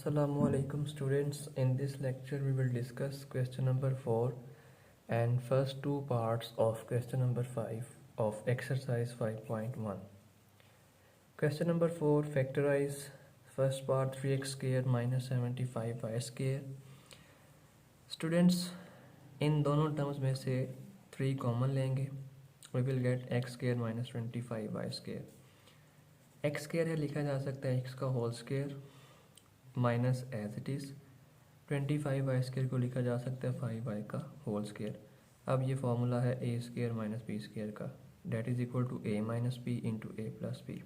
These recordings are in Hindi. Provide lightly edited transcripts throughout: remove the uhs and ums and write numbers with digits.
Assalamualaikum students. In this lecture we will discuss question number 4 and first two parts of question number 5 of exercise 5.1. Question number 4, factorize first part 3x square minus 75y square. Students, इन दोनों टर्म्स में से 3 कॉमन लेंगे. We will get x square minus 25y square. x square है लिखा जा सकता है x का whole square minus as it is 25y square को लिखा जा सकता है 5y का होल स्क्वायर. अब ये फॉर्मूला है ए स्क्वायर माइनस बी स्क्वायर का, that is equal to A minus B into A plus B,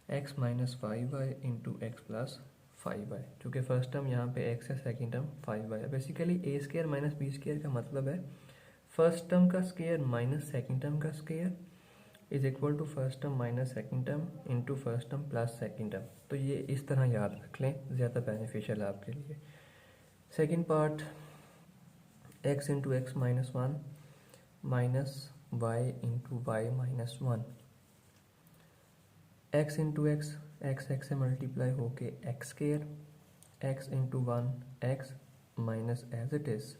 x minus 5y into x plus 5y. चूँकि फर्स्ट टर्म यहाँ पे x है, सेकेंड टर्म 5y है. Basically A square minus B square का मतलब है फर्स्ट टर्म का स्क्वायर माइनस सेकेंड टर्म का square is equal to first term minus second term into first term plus second term. तो ये इस तरह याद रख लें, ज़्यादा बेनिफिशियल है आपके लिए. Second part x into x minus 1 minus y into y minus 1, x into x x से मल्टीप्लाई होके x square, x into 1 x minus as it is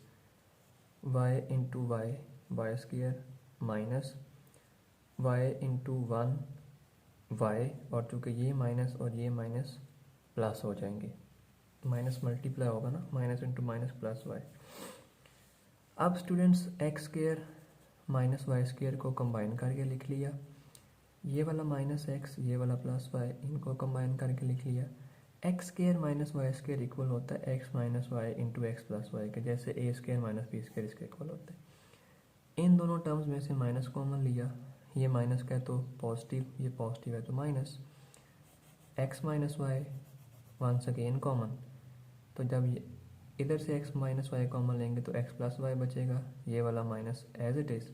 y into y y square minus y into 1 y, और चूँकि ये माइनस और ये माइनस प्लस हो जाएंगे, माइनस मल्टीप्लाई होगा ना, minus into minus plus y. अब students x square minus y square को कंबाइन करके लिख लिया, ये वाला माइनस एक्स ये वाला प्लस वाई, इनको कंबाइन करके लिख लिया. X square minus y square equal होता है x minus y into x plus y के, जैसे A square minus B square इसके इक्वल होता है. इन दोनों टर्म्स में से माइनस कॉमन लिया, ये माइनस का है तो पॉजिटिव, ये पॉजिटिव है तो minus, x minus y once again common. तो जब ये इधर से एक्स माइनस वाई कॉमन लेंगे तो एक्स प्लस वाई बचेगा, ये वाला माइनस एज इट इज़.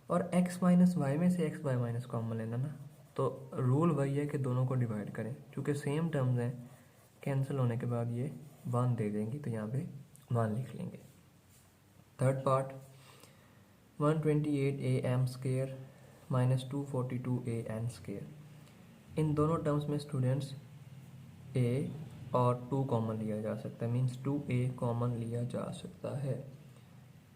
और एक्स माइनस वाई में से एक्स वाई माइनस कॉमन लेना ना, तो रूल वही है कि दोनों को डिवाइड करें. चूँकि सेम टर्म्स हैं, कैंसिल होने के बाद ये 1 दे देंगी, तो यहाँ पे 1 लिख लेंगे. Third part 128am square minus 242an square. इन दोनों टर्म्स में स्टूडेंट्स a और 2 कॉमन लिया जा सकता है, मीन्स 2a कॉमन लिया जा सकता है.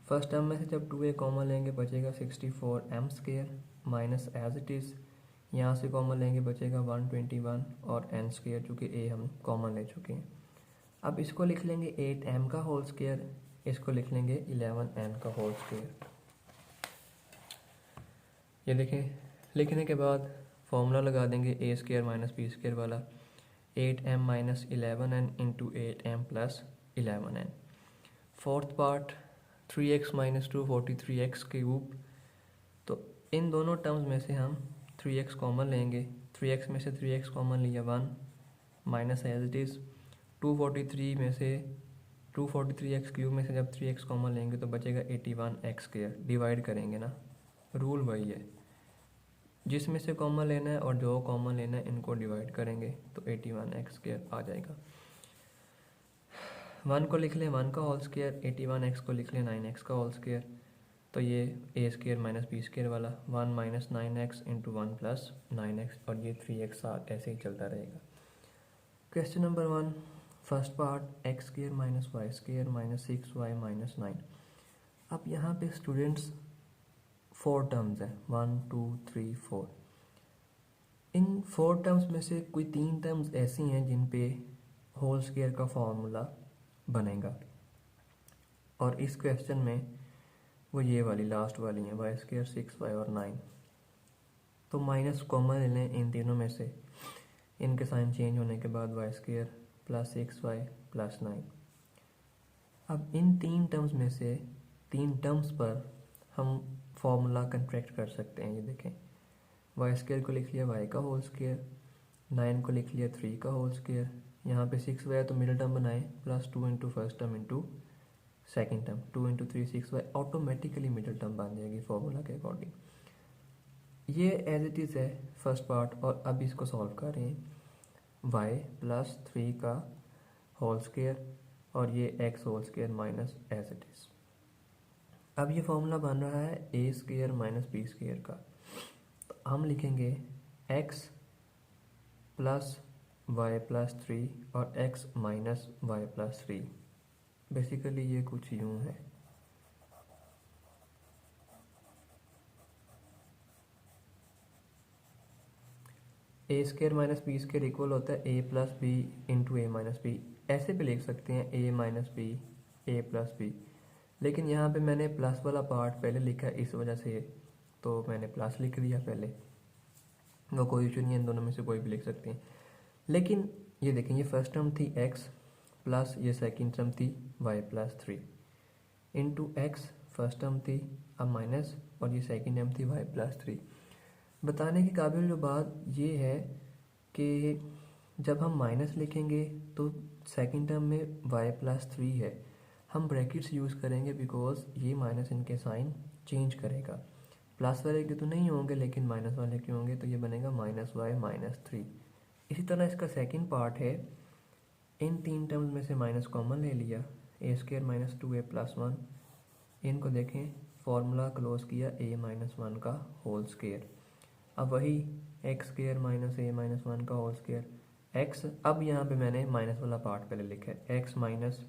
फर्स्ट टर्म में से जब 2a कॉमन लेंगे बचेगा 64m square minus as it is, यहाँ से कॉमन लेंगे बचेगा 121 और n स्क्वायर, चूँकि a हम कॉमन ले चुके हैं. अब इसको लिख लेंगे 8m का होल स्क्वायर, इसको लिख लेंगे 11n का होल स्क्वायर. ये देखें, लिखने के बाद फॉर्मूला लगा देंगे ए स्क्वायर माइनस बी स्क्वायर वाला, 8m minus 11n into 8m plus 11n. Fourth part 3x minus 243x cube. तो इन दोनों टर्म्स में से हम 3x कॉमन लेंगे, 3x में से 3x कॉमन लिया 1 माइनस एज इट इज़ 243 में से 243x क्यूब में से जब 3x कॉमन लेंगे तो बचेगा 81x स्क्वायर. डिवाइड करेंगे ना, रूल वही है, जिसमें से कॉमन लेना है और जो कॉमन लेना है इनको डिवाइड करेंगे तो 81x स्क्वायर आ जाएगा. 1 को लिख लें 1 का होल स्क्वायर, 81x को लिख लें 9x का होल स्क्वायर. तो ये a square minus B square वाला 1 minus 9x into 1 plus 9x, और ये 3x ऐसे ही चलता रहेगा. Question number 1 first part x square minus y square minus 6y minus 9. अब यहाँ पे स्टूडेंट्स 4 टर्म्स हैं, 1 2 3 4. इन 4 टर्म्स में से कोई 3 टर्म्स ऐसी हैं जिन पे होल स्क्वायर का फॉर्मूला बनेगा, और इस क्वेश्चन में वो ये वाली लास्ट वाली हैं, वाई स्क्वायर 6y और 9. तो माइनस कॉमन ले लें इन तीनों में से, इनके साइन चेंज होने के बाद Y square plus 6y plus 9. अब इन 3 टर्म्स में से 3 टर्म्स पर हम फॉर्मूला कंट्रैक्ट कर सकते हैं. ये देखें, वाई स्क्वायर को लिख लिया y का होल स्क्वायर, 9 को लिख लिया 3 का होल स्क्वायर, यहाँ पे 6y है तो मिडिल टर्म बनाए plus 2 into first term into second term, 2 into 3 6y automatically middle term बन जाएगी फॉर्मूला के अकॉर्डिंग. ये एज इट इज़ है फर्स्ट पार्ट. और अब इसको सॉल्व करें, y प्लस 3 का होल स्क्वायर और ये x whole square minus as it is. अब ये फॉर्मूला बन रहा है ए स्क्वायर माइनस बी स्क्वायर का. तो हम लिखेंगे x प्लस वाई प्लस 3 और x minus Y plus 3। Basically ये कुछ यूँ है। A square minus B square equal होता है A plus B into A minus B. ऐसे भी लिख सकते हैं A minus B A plus B, लेकिन यहाँ पे मैंने प्लस वाला पार्ट पहले लिखा है इस वजह से तो मैंने प्लस लिख दिया पहले। वो कोई इशू नहीं है, इन दोनों में से कोई भी लिख सकते हैं। लेकिन ये देखें, ये फर्स्ट टर्म थी x प्लस ये सेकंड टर्म थी y plus 3 into x first term थी अब माइनस और ये सेकंड टर्म थी y प्लस 3। बताने के काबिल जो बात ये है कि जब हम माइनस लिखेंगे तो सेकंड टर्म में y प्लस 3 है, हम ब्रैकेट्स यूज़ करेंगे बिकॉज ये माइनस इनके साइन चेंज करेगा। प्लस वाले के तो नहीं होंगे लेकिन माइनस वाले के होंगे, तो ये बनेगा माइनस वाई माइनस 3। इसी तरह इसका सेकंड पार्ट है, इन तीन टर्म्स में से माइनस कॉमन ले लिया, ए स्केयर माइनस 2a प्लस 1। इनको देखें, फॉर्मूला क्लोज किया a माइनस 1 का होल स्केयर। अब वही x square minus a minus 1 का होल स्केयर एक्स। अब यहाँ पे मैंने माइनस वाला पार्ट पहले लिखा है, x minus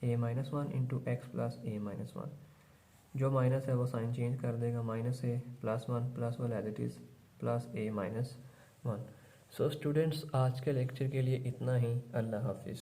a minus 1 into x plus a minus 1। जो माइनस है वो साइन चेंज कर देगा, माइनस a प्लस 1 प्लस वाला as it is plus a minus 1। So students, आज के लेक्चर के लिए इतना ही। अल्लाह हाफिज़।